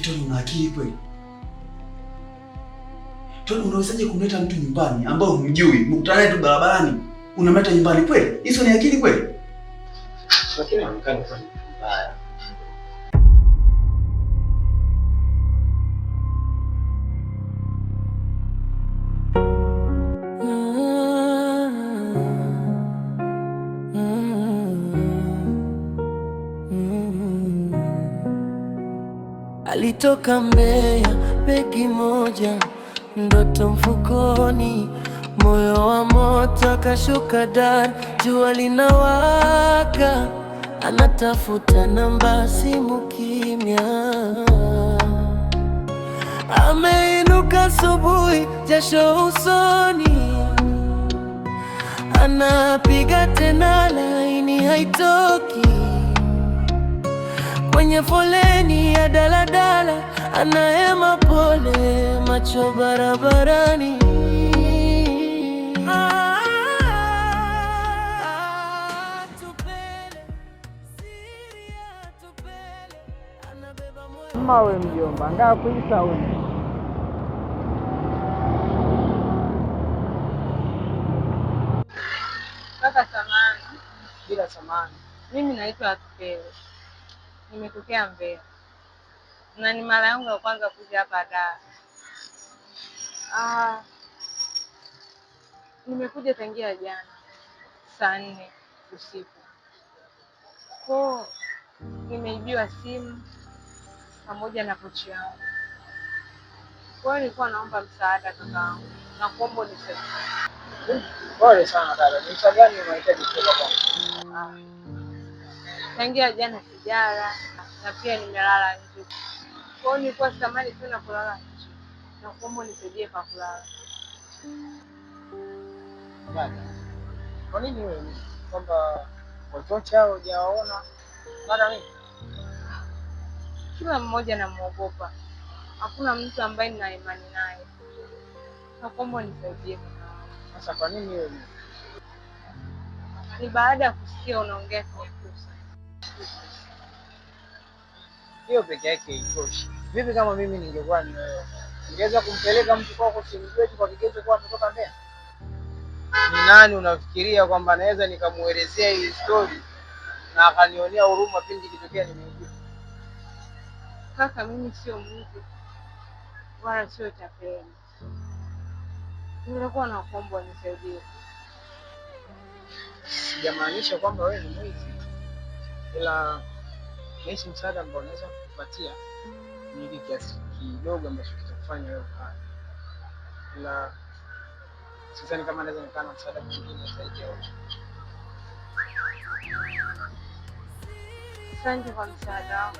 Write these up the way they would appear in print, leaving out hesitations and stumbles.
Tony, una akili kweli? Tony, unawezaje kumleta mtu nyumbani ambao humjui, mkutana tu barabarani, unamleta nyumbani kweli? Hizo ni akili kweli? Lakini anaonekana kwa mbaya. Alitoka Mbeya, begi moja, ndoto mfukoni, moyo wa moto, akashuka Dar, jua linawaka, anatafuta namba, simu kimya. Ameinuka asubuhi, jasho usoni, anapiga tena, laini haitoki. Kwenye foleni ya daladala, anahema pole, macho barabarani. Mawe mjomba, ngaa kuisa uni. Kaka samani. Bila samani. Mimi naitwa Atupele. Nimetokea Mbeya. Na ni mara yangu ya kwanza kuja hapa Dar. Nimekuja tangia jana saa 4 usiku. Kwa nimeibiwa simu pamoja na pochi yangu. Kwa hiyo nilikuwa naomba msaada kakaangu. Na kuomba unisaidie. Pole sana dada. Ni msaada gani unahitaji kutoka kwangu? Tangia jana sijala na pia nimelala nje. Kwa hiyo nilikuwa sitamani tena kulala nje. Na kuomba unisaidie pa kulala. Dada. Kwa nini wewe kwamba watoto hao hujawaona mara nini? Kila mmoja namuogopa. Hakuna mtu ambaye nina imani naye. Na kuomba unisaidie. Sasa kwa nini wewe? Ni baada ya kusikia unaongea kuhusu. Hiyo peke yake haitoshi. Vipi kama mimi ningekuwa ni wewe? Ningeweza kumpeleka mtu kwako simjue tu kwa kigezo kwa kutoka Mbeya? Ni nani unafikiria kwamba naweza nikamuelezea hii story na akanionea huruma pindi kitokea nimeibiwa? Kaka, mimi sio mwizi wala sio tapeli. Nilikuwa nakuomba unisaidie. Sijamaanisha kwamba wewe ni mwizi, ila nahisi msaada ambao unaweza kukupatia ni kiasi kidogo ambacho kitakufanya wewe ukae, ila sidhani kama naweza nikana msaada mwingine zaidi ya huo. Asante kwa msaada wako.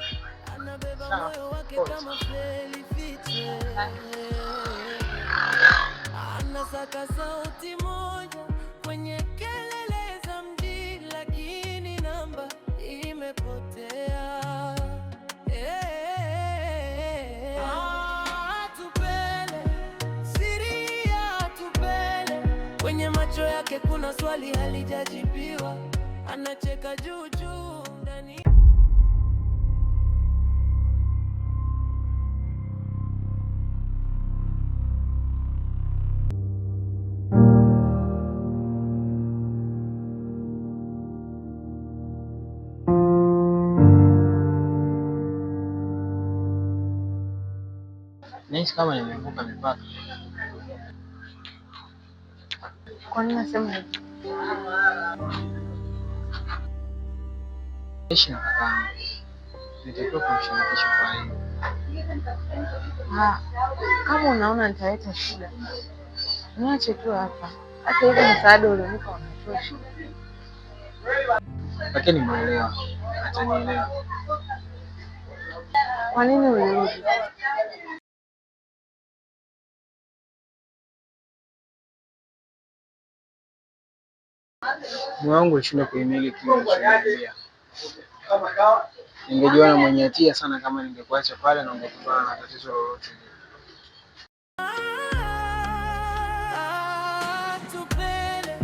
Anasaka sauti moja kwenye kelele za mji, lakini namba imepotea. Atupele, siri ya Atupele, kwenye macho yake kuna swali halijajibiwa, anacheka juu juu ndani. Nahisi kama nimevuka mipaka. Kwa nini nasema hivyo? Ishi na kakaangu. Nitakiwa kumshirikisha kwa hiyo. Kama unaona nitaleta shida, niache tu hapa. Hata hivi msaada ulionipa unatosha. Lakini nimeelewa. Atanielewa. Kwa nini ulirudi? Moyo wangu ulishinda kuhimili kile kilichoniambia. Ningejiona mwenye hatia sana kama ningekuacha pale na ungekutana na tatizo lolote. Atupele,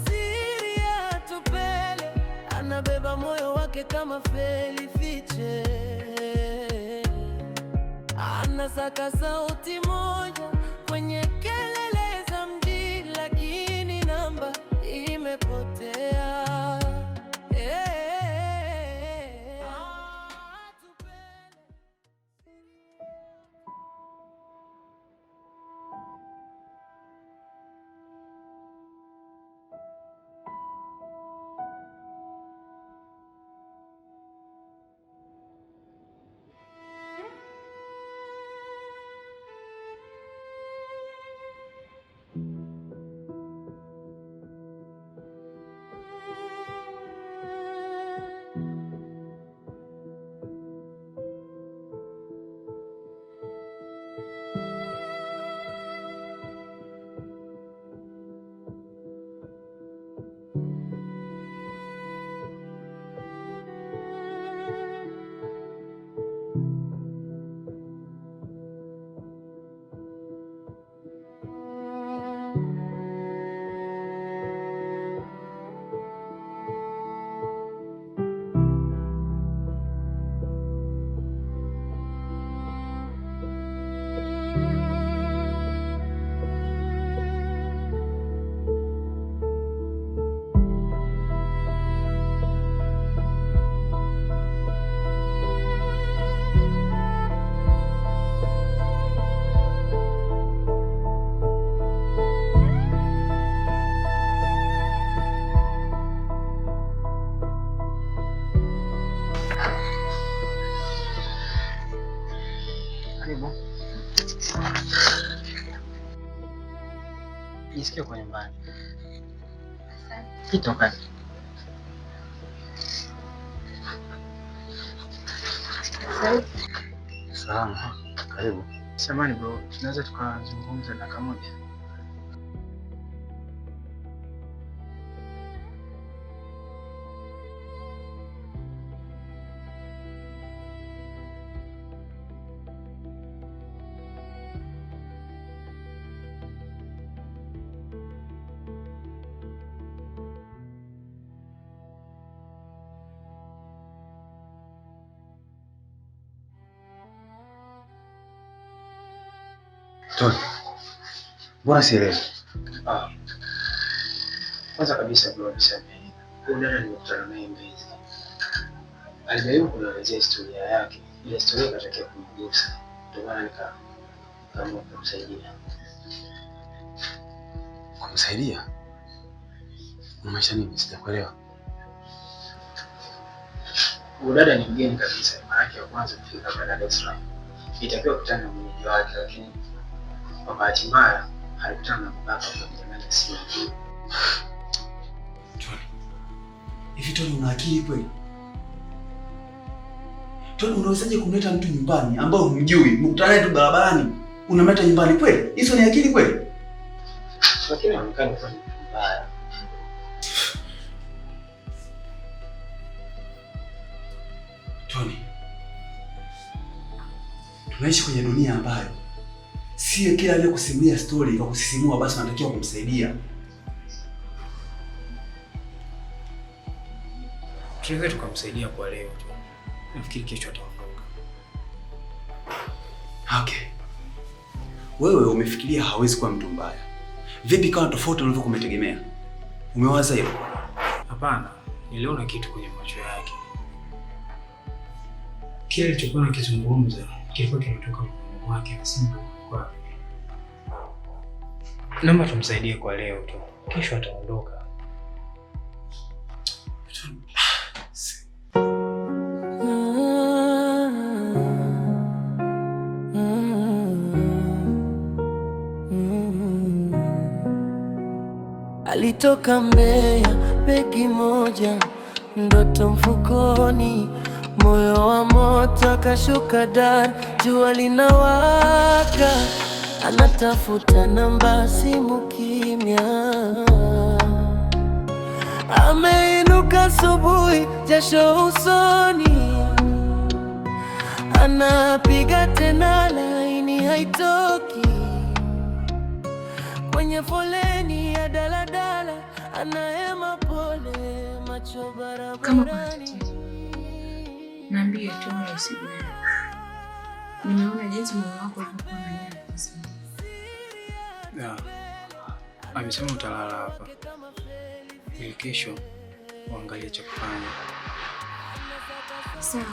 siri ya Atupele, anabeba moyo wake kama feli fiche. anasaka sauti moja kwenye kelele za mji, lakini namba imepotea. Jisikie kwa nyumbani. Kitoka. Salama. Karibu. Samahani bro, tunaweza tukazungumza dakika moja? Tony, mbona sielewi? Kwanza kabisa bro, nisamehe. Huyu dada nimekutana naye Mbezi. Alijaribu kunielezea historia yake. Ile historia ikatokea kunigusa. Ndio maana nikaamua kumsaidia. Kumsaidia? Unamaanisha nini? Sijakuelewa. Huyu dada ni mgeni kabisa. Mara yake ya kwanza kufika hapa Dar es Salaam. Itakiwa kukutana na mwenyeji wake, lakini kwa bahati mbaya alikutana na mbaba kwa mjanganya simu. Hivi Tony, una akili kweli? Tony, unawezaje kumleta mtu nyumbani ambao humjui, mkutana naye tu barabarani, unamleta nyumbani kweli? Hizo ni akili kweli? Lakini anaonekana kwa mbaya. Tony, tunaishi kwenye dunia ambayo sio kila anayekusimulia story kwa kusisimua basi unatakiwa kumsaidia. Tunaweza tukamsaidia kwa leo tu. Nafikiri kesho ataondoka. Okay. Wewe umefikiria hawezi kuwa mtu mbaya. Vipi kama tofauti ulivyokuwa umetegemea? Umewaza hilo? Hapana, niliona kitu kwenye macho yake. Kile alichokuwa anakizungumza kilikuwa kinatoka moyoni mwake na si kwa. Naomba tumsaidie kwa leo tu. Kesho ataondoka. Alitoka Mbeya, begi moja, ndoto mfukoni, moyo wa moto, akashuka Dar, jua linawaka, anatafuta namba, simu kimya. Ameinuka asubuhi, jasho usoni, anapiga tena, laini haitoki. Kwenye foleni ya daladala, anahema pole, macho barabarani. Niambie tu usijali. Nimeona jinsi moyo wako ulivyokuwa na nia. Amesema utalala hapa ili kesho uangalie cha kufanya. Sawa.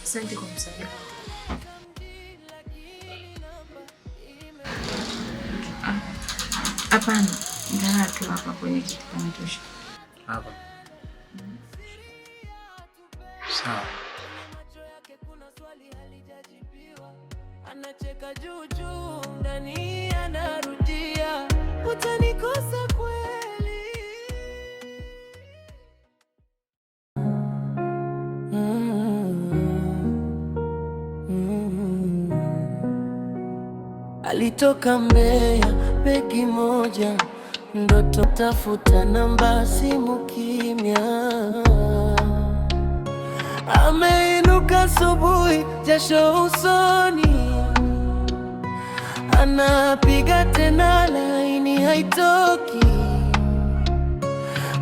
Asante kwa msaada. Hapana, ngalala tu hapa kwenye kiti kinatosha. Hapa. Sawa. Anacheka juu juu, ndani anarudia, utanikosa kweli. Alitoka Mbeya, begi moja, ndoto tafuta namba, simu kimya. Ameinuka asubuhi, jasho usoni, anapiga tena, laini haitoki.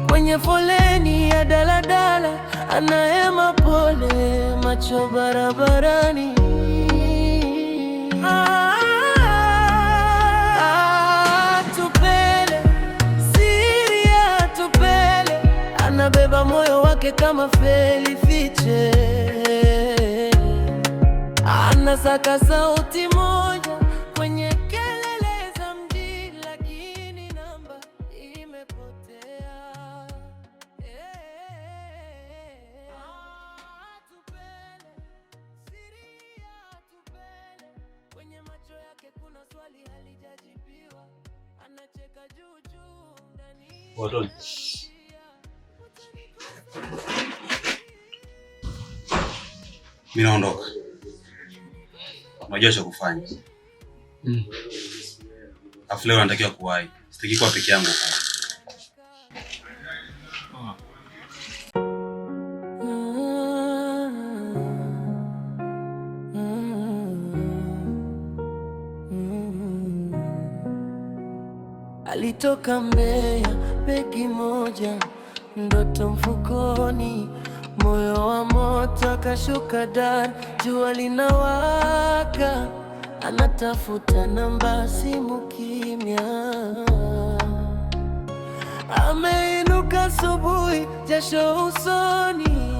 Kwenye foleni ya daladala, anahema pole, macho barabarani. Tupele, siri ya tupele, anabeba moyo wake kama feli fiche. Anasaka sauti moja kwenye kelele za mji, lakini namba imepotea. Tupele, siri ya tupele, kwenye macho yake kuna swali halijajibiwa. Anacheka juu juu, ndani. Watoto. Mimi naondoka. Unajua cha kufanya. Afu leo natakiwa kuwahi. Sitaki kuwa peke yangu. Alitoka Mbeya, begi moja, ndoto mfukoni, moyo wa moto, akashuka Dar, jua linawaka, anatafuta namba, simu kimya. Ameinuka asubuhi, jasho usoni,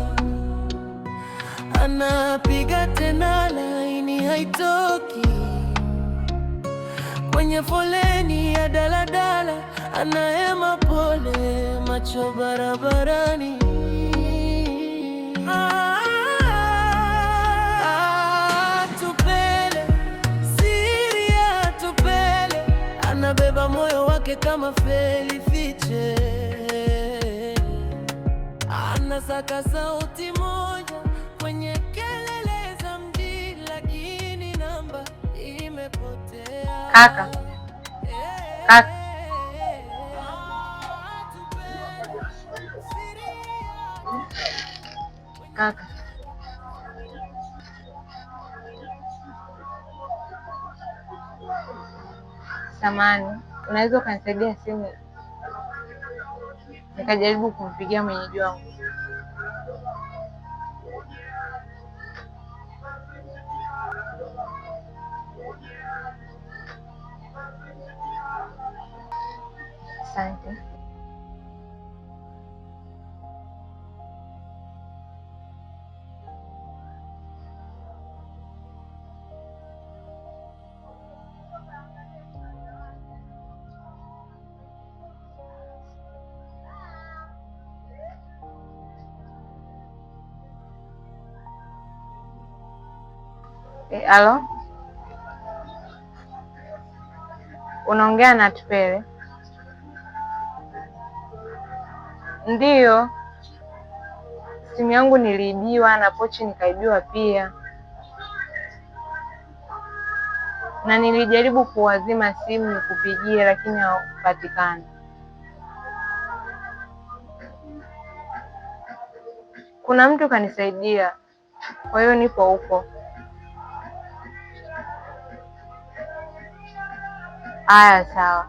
anapiga tena, laini haitoki. Kwenye foleni ya daladala, anahema pole, macho barabarani. Tupele, siri ya tupele, anabeba moyo wake kama feli fiche. Anasaka sauti moja kwenye kelele za mji, lakini namba imepotea. Kaka. Kaka. Kaka. Samahani, unaweza ukanisaidia simu nikajaribu kumpigia mwenyeji wangu? Asante. Halo? Unaongea na Tupele? Ndiyo. Simu yangu niliibiwa na pochi nikaibiwa pia. Na nilijaribu kuwazima simu nikupigie lakini haupatikani. Kuna mtu kanisaidia. Kwa hiyo nipo huko. Haya, sawa.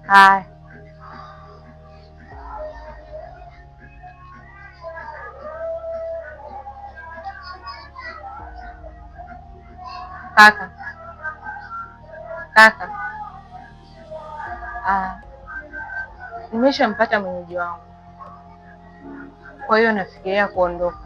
Haya. Kaka. Nimeshampata mwenyeji wangu. Kwa hiyo nafikiria kuondoka.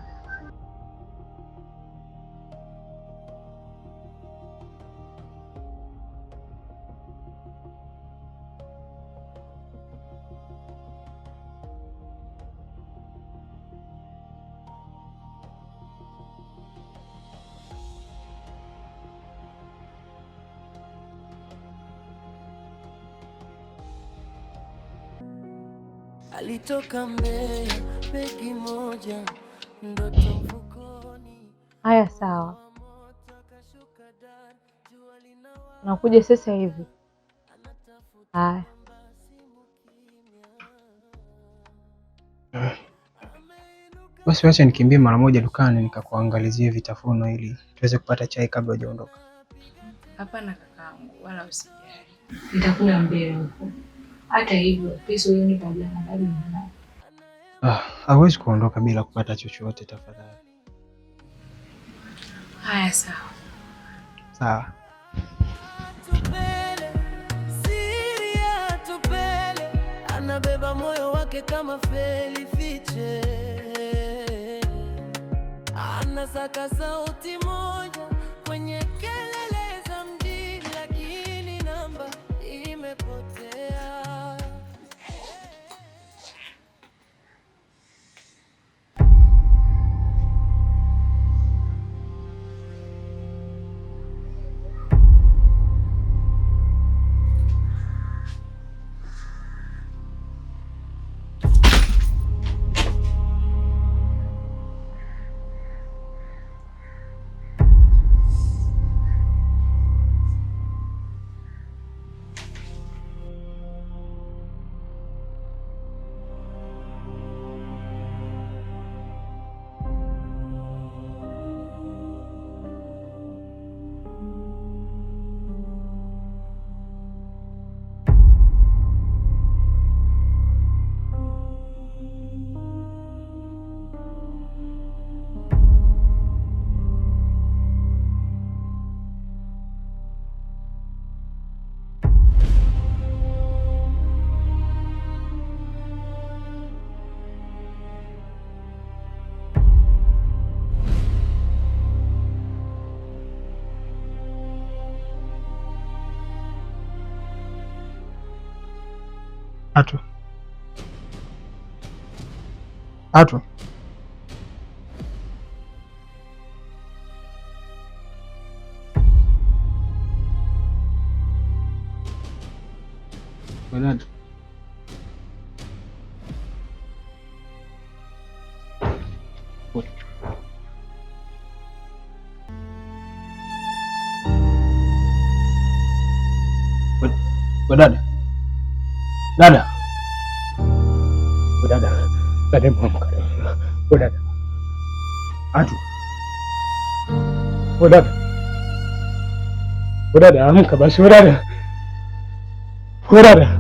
Alitoka Mbeya, begi moja, ndoto mfukoni. Haya, sawa. Nakuja sasa hivi. Haya. Basi wacha nikimbie mara moja dukani nikakuangalizie vitafuno ili tuweze kupata chai kabla hujaondoka. Hapana kakaangu, wala usijali. Nitakula mbele huko. Hata hivyo, pesa hiyo ni kabla na bado nina. Hawezi kuondoka bila kupata chochote tafadhali. Haya, sawa. Sawa. Tupele, anabeba moyo wake kama feli fiche. Anasaka sauti moja kwenye kelele za mjini, lakini namba imepotea. Atu. Bernardo. Dada. Dada mwamka. Dada. Atu. Dada amka basi dada. Dada.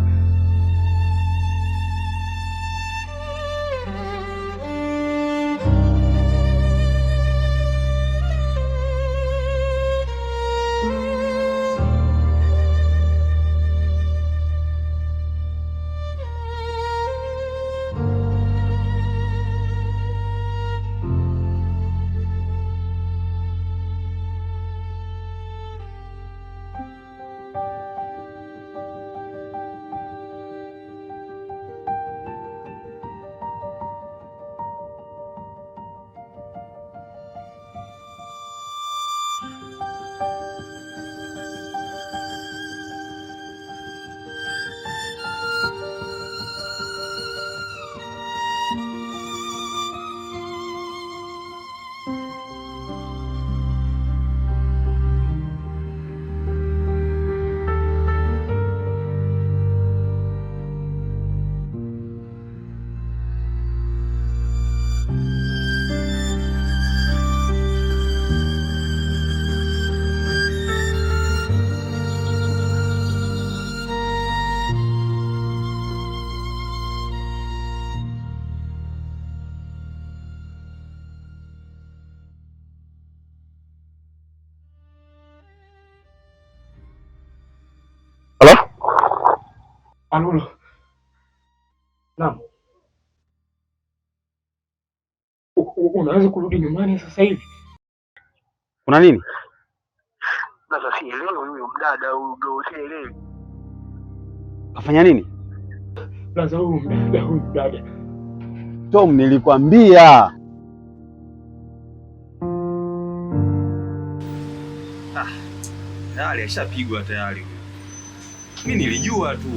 Alolo. Naam. Unaweza kurudi nyumbani sasa hivi? Kuna nini? Sasa sielewi huyo mdada huyo bro, sielewi. Kafanya nini? Sasa huyo mdada. Tom, nilikwambia. Tayari ashapigwa tayari. Mimi nilijua tu.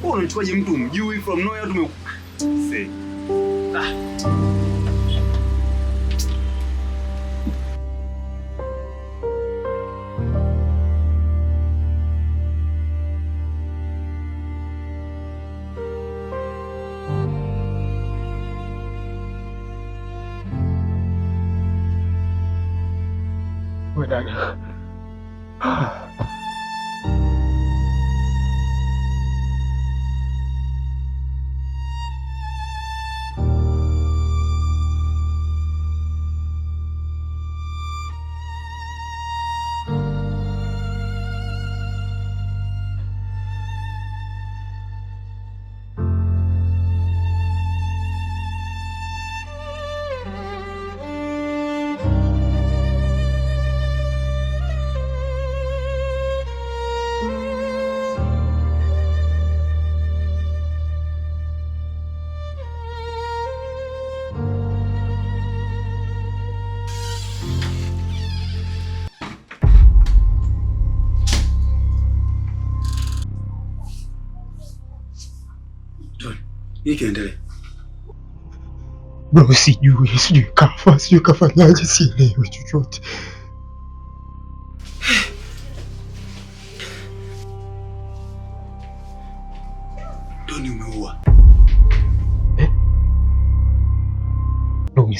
Wewe unachukuaje mtu mjui from nowhere tu say. Dada. Kiendelee. Bro, sijui kafanyaje, sielewi chochote. Tony, umeua? Bro,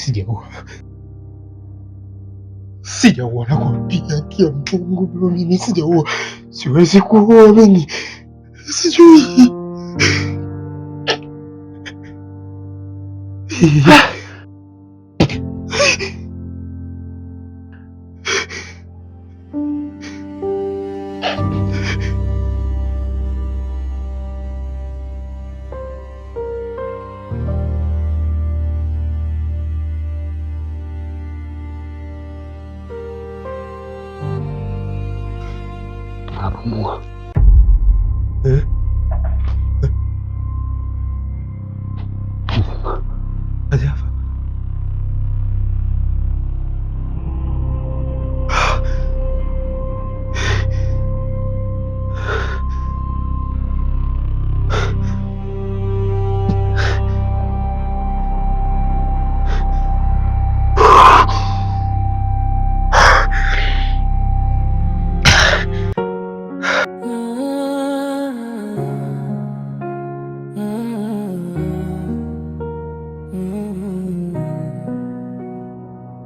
sijaua nakwambia, kia Mungu bro, mimi sijaua. Siwezi kuua mimi. Sijui. Abumua. Ajafa.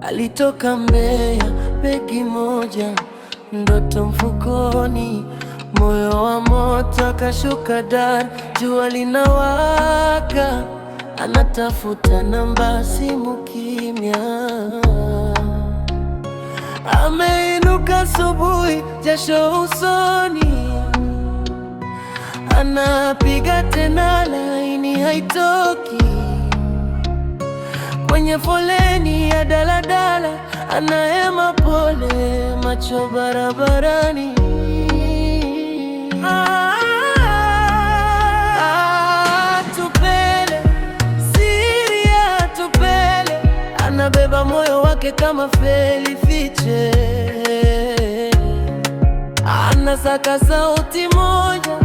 Alitoka Mbeya, begi moja, ndoto mfukoni, moyo wa moto, kashuka Dar, jua linawaka, anatafuta namba, simu kimya. Ameinuka asubuhi, jasho usoni, anapiga tena, laini haitoki. Kwenye foleni ya daladala, anahema pole, macho barabarani. Tupele, siri ya Tupele, anabeba moyo wake kama feli fiche. Anasaka sauti moja,